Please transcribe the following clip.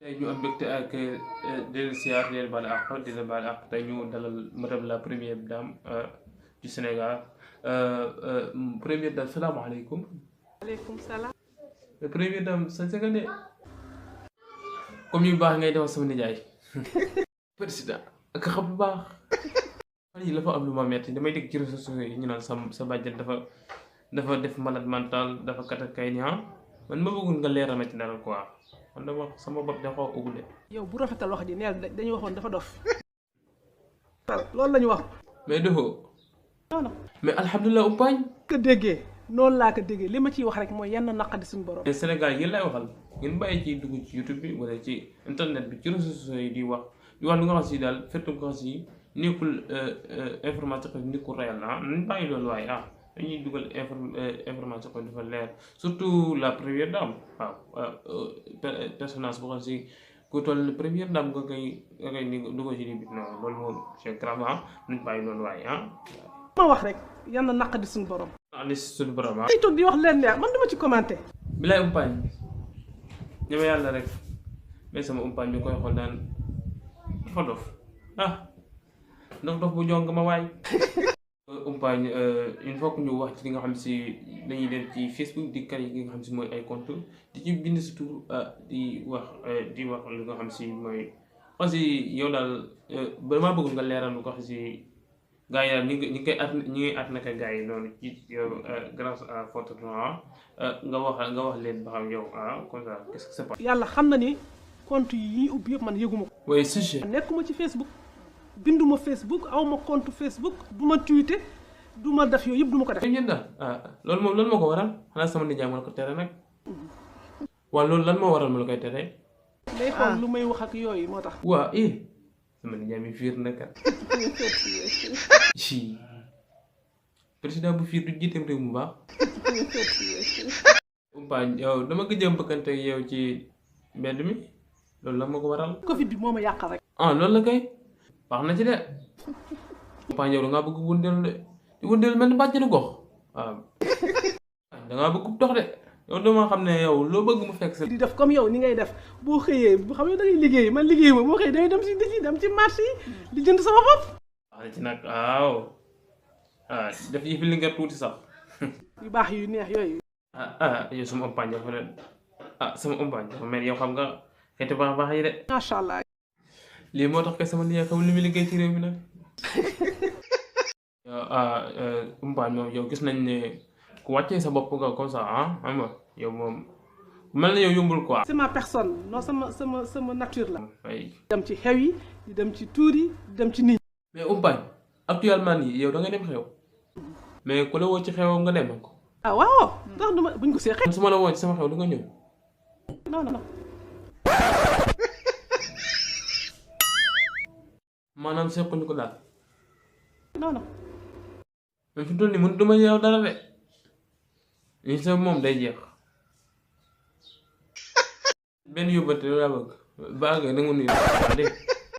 tey ñu am mbégte ak di leen siyaar di leen baal àq di leen baal àq tey ñu dalal madame la première dame du Sénégal première dame salaamaaleykum. waaleykum salaam. première dame sa nga ne comme yu baax ngay defal sama nijaay président ak xam bu baax. fan yi dafa am lu ma metti damay dégg ci réseaux sociaux yi ñu naan sa bàjjen dafa def malade mental dafa katakay ni man ma bëggoon nga leeral ma ci dara quoi man dama sama bopp dafa xaw a ugg de. yow bu rafetal wax ji neel dañu waxoon dafa dof. loolu la ñu wax. mais defoo. non non. mais alhamdulilah umpaañ. ko déggee noonu laa ko déggee li ma ciy wax rek mooy yenn naqadi suñu borom. Sénégal yéen lay waxal ngeen bàyyi ci dugg ci YouTube bi wala ci internet bi ci réseaux sociaux yi di wax lu nga xam si daal fekk nga xam si nekkul information bi nekkul réel nañ bàyyi loolu waaye dañuy dugal information ko dafa leer surtout la première dame waaw personnage boo xam si ku toll première dame nga koy dugal ci di bi non loolu moom c'est grave nañ bàyyi loolu waaye ma wax rek yenn naqadi suñu borom. li suñu borom ay toog di wax leen ne man duma ci commenté. bilaay umpaañ ñama yàlla rek mais sama umpaañ ñu koy xool naan dafa dof dof bu jong ma waay umpaañ il faut que ñu wax ci li nga xam si dañuy dem ci Facebook di kar yi nga xam si mooy ay compte di ci bind surtout di wax li nga xam si mooy xam si yow daal vraiment bëgg nga leeral lu ko xam si gaa yi daal ñi ngi at naka gaa yi noonu ci yow grâce à votre nom nga wax leen ba xam yow comme ça qu'est-ce que c'est pas. yàlla xam na ni compte yi ñuy ubbi yëpp man yëguma ko. oui c'est nekkuma ci Facebook binduma Facebook awma compte Facebook du ma tweeté du ma def yooyu yëpp du ma ko def. ñun daal loolu moo ko waral xanaa sama nijaay ma la ko tere nag waaw loolu lan moo waral ma la koy tere. day xool lu may wax ak yooyu moo tax. waa sama nijaay mi fiir na kat ci président bu fiir du jiiteem réew mu baax. umpaañ yow dama gëj a mbëkkante yow ci mbedd mi loolu la ma ko waral. Covid bi moo ma yàqal rek. loolu la kay baax na ci de umpaañ yow da ngaa bëgg wëndeelu de di wëndeelu mel ni bàjjenu gox waaw da ngaa bëgg dox de yow dama xam ne yow loo bëgg mu fekk sa. di def comme yow ni ngay def boo xëyee bu xam ne da ngay liggéey man liggéey ma boo xëyee da ngay dem ci marché yi di jënd sama bopp. wax na ci nag waaw def yi fi li nga tuuti sax. yu baax yu neex yooyu. yow sama umpaañ dafa leen sama umpaañ dafa mel yow xam nga xeeti baax yi de. macha allah. lii moo tax kay sama liggéey xam li muy liggéey ci réew mi nag. umpaañ moom yow gis nañ ne ku wàccee sa bopp nga comme ça xam nga yow moom mel na yow yombul quoi. c'est ma personne non sama nature la. ay dem ci xew yi di dem ci tuur yi di dem ci nit ñi. mais umpaañ actuellement nii yow da nga dem xew mais ku la woo ci xewam nga dem ko. waaw ndax duma buñ ko see xew. su ma la woo ci sama xew du nga ñëw. non. maanaam sequñu ko daal. non. mais fi mu toll nii mënut duma yow dara de li sa moom day jeex benn yóbbante laa bëgg baa nga nangu nuyu dégg